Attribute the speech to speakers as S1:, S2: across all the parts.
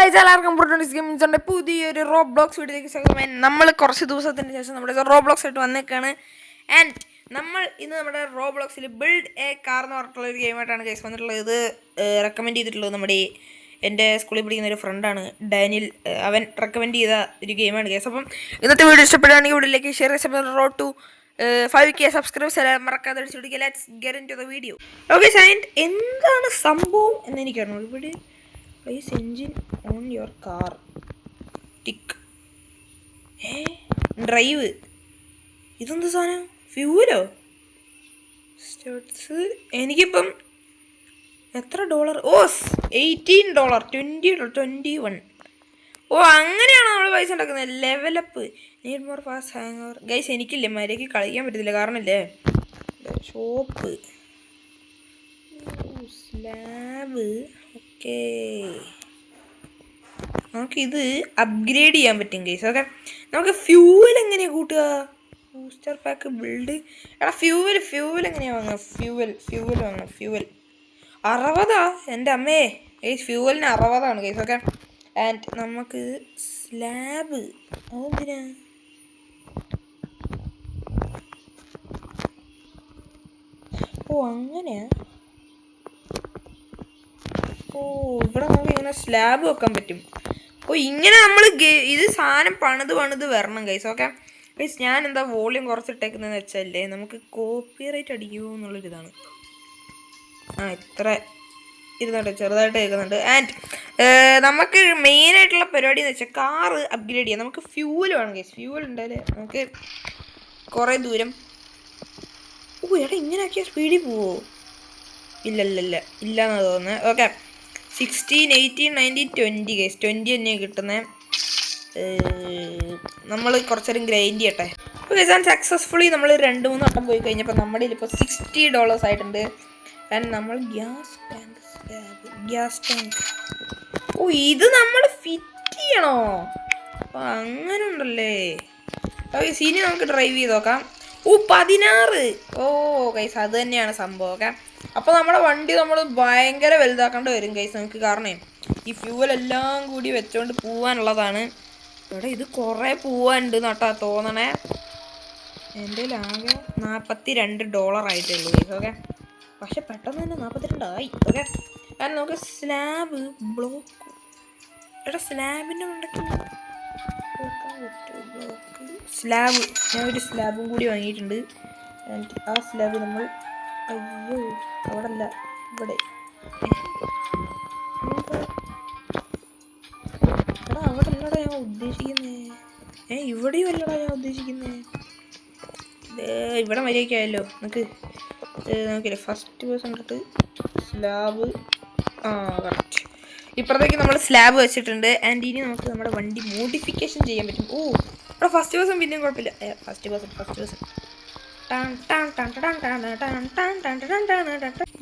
S1: Guys എല്ലാവർക്കും ബ്രൂട്ടോണിക്സ് ഗെയിമിംഗ്സിന്റെ പുതിയൊരു Roblox വീഡിയോയിലേക്ക് സ്വാഗതം. നമ്മൾ കുറച്ച് ദിവസത്തിന് ശേഷം നമ്മുടെ റോബ്ലോക്സ് ആയിട്ട് വന്നേക്കാണ്. ആൻഡ് നമ്മൾ ഇന്ന് നമ്മുടെ റോബ്ലോക്സിൽ ബിൽഡ് എ കാർ എന്ന് പറഞ്ഞിട്ടുള്ള ഒരു ഗെയിമായിട്ടാണ് ഗൈസ് വന്നിട്ടുള്ളത്. ഇത് റെക്കമെൻഡ് ചെയ്തിട്ടുള്ളത് നമ്മുടെ എൻ്റെ സ്കൂളിൽ പഠിക്കുന്ന ഒരു ഫ്രണ്ടാണ് ഡാനിയൽ. അവൻ റെക്കമെൻഡ് ചെയ്ത ഒരു ഗെയിമാണ് ഗൈസ്. അപ്പം ഇന്നത്തെ വീഡിയോ ഇഷ്ടപ്പെടുകയാണെങ്കിൽ വീഡിയോയിലേക്ക് ഷെയർ ചെയ്യാൻ റോഡ് ടു 5K സബ്സ്ക്രൈബേഴ്സ് എല്ലാം മറക്കാതെ അടിച്ചുപിടിക്കുക. Let's get into the video. Okay and എന്താണ് സംഭവം എന്ന് എനിക്കറിയണം. ഇവിടെ place engine on your car tick drive ഇതെന്ത് സാധനം? ഫ്യൂവലോ? സ്റ്റാർട്ട്സ് എനിക്കിപ്പം എത്ര ഡോളർ? ഓ $18 $21. ഓ അങ്ങനെയാണോ നമ്മൾ പൈസ ഉണ്ടാക്കുന്നത്? Level up need more fast hang over. Guys എനിക്കില്ലേ മര്യാദയ്ക്ക് കളിക്കാൻ പറ്റത്തില്ല, കാരണം ഇല്ലേ ഷോപ്പ് സ്ലാബ്. ഓക്കേ നമുക്കിത് അപ്ഗ്രേഡ് ചെയ്യാൻ പറ്റും ഗൈസ്. ഓക്കെ നമുക്ക് ഫ്യൂവൽ എങ്ങനെയാണ് കൂട്ടുക? Booster pack build. എടാ ഫ്യൂവൽ എങ്ങനെയാണ് വാങ്ങുക? ഫ്യൂവൽ വാങ്ങുക. ഫ്യൂവൽ 60. എൻ്റെ അമ്മേ ഗൈസ് ഫ്യൂവലിന് 60 ഗൈസ്. ഓക്കെ ആൻഡ് നമുക്ക് സ്ലാബ് അതെന്തിനാ? ഓ അങ്ങനെയാ. ഓ ഇവിടെ നമുക്ക് ഇങ്ങനെ സ്ലാബ് വെക്കാൻ പറ്റും. ഓ ഇങ്ങനെ നമ്മൾ ഇത് സാധനം പണിത് വരണം ഗൈസ്. ഓക്കെ ഗൈസ് ഞാൻ എന്താ വോളിയം കുറച്ചിട്ടേക്കുന്നതെന്ന് വെച്ചാലേ നമുക്ക് കോപ്പിറൈറ്റ് അടിക്കുമോ എന്നുള്ളൊരിതാണ്. ഇത്ര ഇരുന്നുണ്ട്, ചെറുതായിട്ട് കേൾക്കുന്നുണ്ട്. ആൻഡ് നമുക്ക് മെയിനായിട്ടുള്ള പരിപാടി എന്ന് വെച്ചാൽ കാറ് അപ്ഗ്രേഡ് ചെയ്യാം. നമുക്ക് ഫ്യൂവൽ വേണം ഗൈസ്. ഫ്യൂവൽ ഉണ്ടായാലേ നമുക്ക് കുറേ ദൂരം. ഓ എടാ ഇങ്ങനെയാക്കിയാൽ സ്പീഡിൽ പോവോ? ഇല്ലെന്നാണ് തോന്നുന്നത്. Okay 16, 18, 19, 20 guys. 20 തന്നെയാണ് കിട്ടുന്നത്. നമ്മൾ കുറച്ചേരം ഗ്രൈൻഡ് ചെയ്യട്ടെ. ഓക്കെ സക്സസ്ഫുള്ളി നമ്മൾ 2-3 വട്ടം പോയി കഴിഞ്ഞപ്പോൾ നമ്മുടെ ഇപ്പോൾ $60 ആയിട്ടുണ്ട്. ആൻഡ് നമ്മൾ ഗ്യാസ് ടാങ്ക്. ഓ ഇത് നമ്മൾ ഫിറ്റ് ചെയ്യണോ? അപ്പോൾ അങ്ങനെ ഉണ്ടല്ലേ. ഓക്കെ ഇനി നമുക്ക് ഡ്രൈവ് ചെയ്ത് നോക്കാം. ഓ 16. ഓ ഗൈസ് അത് തന്നെയാണ് സംഭവം. ഓക്കെ അപ്പോൾ നമ്മുടെ വണ്ടി നമ്മൾ ഭയങ്കര വലുതാക്കേണ്ടി വരും ഗൈസ് നമുക്ക്, കാരണം ഈ ഫ്യൂവൽ എല്ലാം കൂടി വെച്ചുകൊണ്ട് പോവാനുള്ളതാണ്. ഇവിടെ ഇത് കുറേ പോവാനുണ്ട് നട്ടാ തോന്നണേ. എൻ്റെ ആകെ $42 ആയിട്ടുള്ളൂ ഗൈസ്. ഓക്കെ പക്ഷെ പെട്ടെന്ന് തന്നെ 42 ആയി. ഓക്കെ കാരണം നമുക്ക് സ്ലാബ് ബ്ലോക്ക്. എടാ സ്ലാബിൻ്റെ ഉണ്ടെങ്കിൽ സ്ലാബ് ഞാൻ ഒരു സ്ലാബും കൂടി വാങ്ങിയിട്ടുണ്ട്. ആൻഡ് ആ സ്ലാബ് നമ്മൾ അയ്യോ അവിടെ അല്ല ഇവിടെ. എടാ അവിടെ അല്ലടാ ഞാൻ ഉദ്ദേശിക്കുന്നേ. ഇവിടെയും അല്ലടാ ഞാൻ ഉദ്ദേശിക്കുന്നേ. ഇവിടെ മര്യാദയ്ക്കായല്ലോ. നമുക്കില്ലേ ഫസ്റ്റ് പേഴ്സൺ തൊട്ട് സ്ലാബ്. കറക്റ്റ്. ഇപ്പുറത്തേക്ക് നമ്മൾ സ്ലാബ് വെച്ചിട്ടുണ്ട്. ആൻഡ് ഇനി നമുക്ക് നമ്മുടെ വണ്ടി മോഡിഫിക്കേഷൻ ചെയ്യാൻ പറ്റും. ഓ ഇവിടെ ഫസ്റ്റ് പേഴ്സൺ പിന്നെയും കുഴപ്പമില്ല. ഫസ്റ്റ് പേഴ്സൺ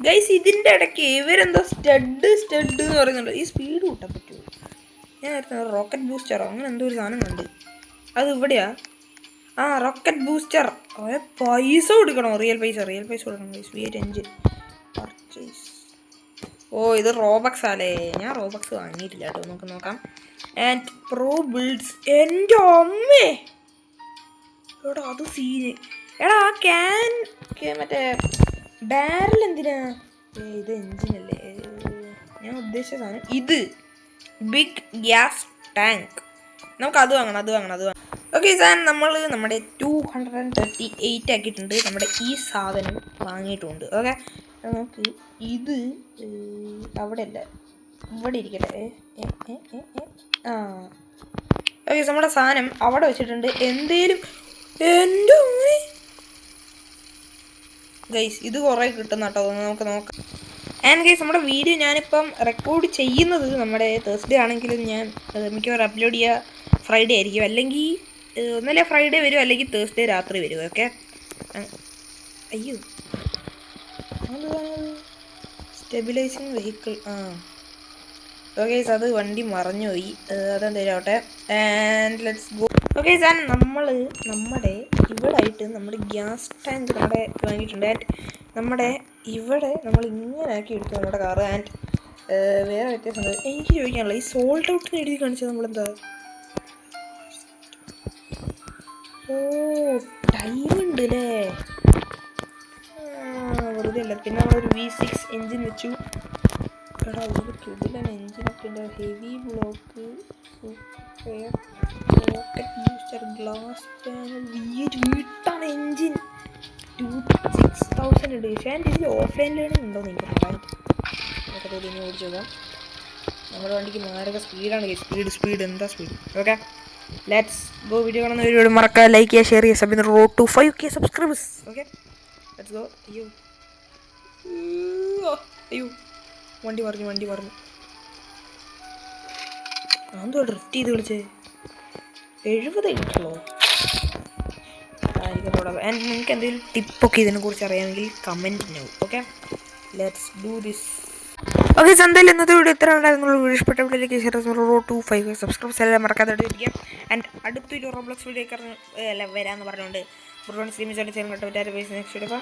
S1: ഗൈസ് ഇതിൻ്റെ ഇടയ്ക്ക് ഇവരെന്തോ സ്റ്റഡ് എന്ന് പറയുന്നുണ്ട്. ഈ സ്പീഡ് കൂട്ടാൻ പറ്റുമോ? ഞാൻ റോക്കറ്റ് ബൂസ്റ്ററോ അങ്ങനെ എന്തോ ഒരു സാധനം കണ്ട്. അത് ഇവിടെയാ? Rocket booster. പൈസ കൊടുക്കണോ? റിയൽ പൈസ കൊടുക്കണം ഗൈസ്. V8 purchase. ഓ ഇത് റോബക്സ് ആലേ. ഞാൻ റോബക്സ് വാങ്ങിയിട്ടില്ല കേട്ടോ. നമുക്ക് നോക്കാം. And pro builds. എൻ്റെ അമ്മേ എടാ അത് സീന്. എടാ ആ ക്യാൻ മറ്റേ ബാരൽ എന്തിനാ? ഇത് എഞ്ചിനല്ലേ ഞാൻ ഉദ്ദേശിച്ച സാധനം. ഇത് ബിഗ് ഗ്യാസ് ടാങ്ക്. നമുക്ക് അത് വാങ്ങണം. ഓക്കെ സാർ നമ്മൾ നമ്മുടെ 238 ആക്കിയിട്ടുണ്ട്. നമ്മുടെ ഈ സാധനം വാങ്ങിയിട്ടുണ്ട്. ഓക്കെ നമുക്ക് ഇത് അവിടെ അല്ല ഇവിടെ ഇരിക്കട്ടെ. ഓക്കെ നമ്മുടെ സാധനം അവിടെ വെച്ചിട്ടുണ്ട്. എന്തേലും എൻ്റെ ഗൈസ് ഇത് കുറേ കിട്ടുന്ന കേട്ടോ. നമുക്ക് നോക്കാം. ആൻഡ് ഗൈസ് നമ്മുടെ വീഡിയോ ഞാനിപ്പം റെക്കോർഡ് ചെയ്യുന്നത് നമ്മുടെ തേഴ്സ്ഡേ ആണെങ്കിലും ഞാൻ മിക്കവാറും അപ്ലോഡ് ചെയ്യുക ഫ്രൈഡേ ആയിരിക്കും. അല്ലെങ്കിൽ ഒന്നല്ലേ ഫ്രൈഡേ വരും, അല്ലെങ്കിൽ തേഴ്സ്ഡേ രാത്രി വരും. ഓക്കെ അയ്യോ സ്റ്റെബിലൈസിങ് വെഹിക്കിൾ. ഓക്കെ അത് വണ്ടി മറഞ്ഞു പോയി. അതെന്തായാലും ആവട്ടെ. And let's go. Okay sir നമ്മുടെ ഇവിടെ ആയിട്ട് നമ്മുടെ ഗ്യാസ് ടാങ്ക് നമ്മുടെ വാങ്ങിയിട്ടുണ്ട്. ആൻഡ് നമ്മുടെ ഇവിടെ നമ്മൾ ഇങ്ങനെ ആക്കി എടുത്തു നമ്മുടെ കാറ്. ആൻഡ് വേറെ വ്യത്യാസം എനിക്ക് ചോദിക്കാനുള്ള ഈ സോൾഡ് ഔട്ടിന് എഴുതി കാണിച്ചത് നമ്മളെന്താ? ഓ ടൈം ഉണ്ട് അല്ലേ? വെറുതെ അല്ല. പിന്നെ നമ്മളൊരു V6 എൻജിൻ വെച്ചു. എടാ ഒരു കിടിലൻ എൻജിനൊക്കെ ഉണ്ട്. Heavy block, rocket booster, glass panel, വീട്ടാണ് എൻജിൻ 6000 ഉണ്ട്. പക്ഷേ എൻ്റെ ഇതിൽ ഓഫ്ലൈൻ ലേണിംഗ് ഉണ്ടോ എന്ന് എനിക്ക് പറയാൻ. നമുക്കത് ഇനി ഓടിച്ചു നോക്കാം. നമ്മുടെ വണ്ടിക്ക് മാരക സ്പീഡാണ്. സ്പീഡ് എന്താ speed. Okay let's go. Video കാണുന്ന വീഡിയോ മറക്കുക, ലൈക്ക് ചെയ്യുക, ഷെയർ ചെയ്യുക. Sabin road to 5K subscribers. Okay let's go. അയ്യോ വണ്ടി പറഞ്ഞു എന്തോ ഡ്രിഫ്റ്റ് ചെയ്ത് കളിച്ചേ. 70 കിട്ടുള്ളൂ. നിങ്ങൾക്ക് എന്തെങ്കിലും ടിപ്പൊക്കെ ഇതിനെക്കുറിച്ച് അറിയാമെങ്കിൽ കമൻറ്റ് ചെയ്യൂ. Okay let's do this. Okay എന്തായാലും ഇന്നത്തെ വീഡിയോ ഇത്ര ഉണ്ടായിരുന്നു. വീഡിയോ ഇഷ്ടപ്പെട്ട വീഡിയോയിലേക്ക് റോഡ് ടു 5K സബ്സ്ക്രൈബേഴ്സ് എല്ലാം മറക്കാതെ ഇരിക്കാം. ആൻഡ് അടുത്തൊരു റോബ്ലോക്സ് വീഡിയോ വരാമെന്ന് പറഞ്ഞുകൊണ്ട് നെക്സ്റ്റ് വീഡിയോ.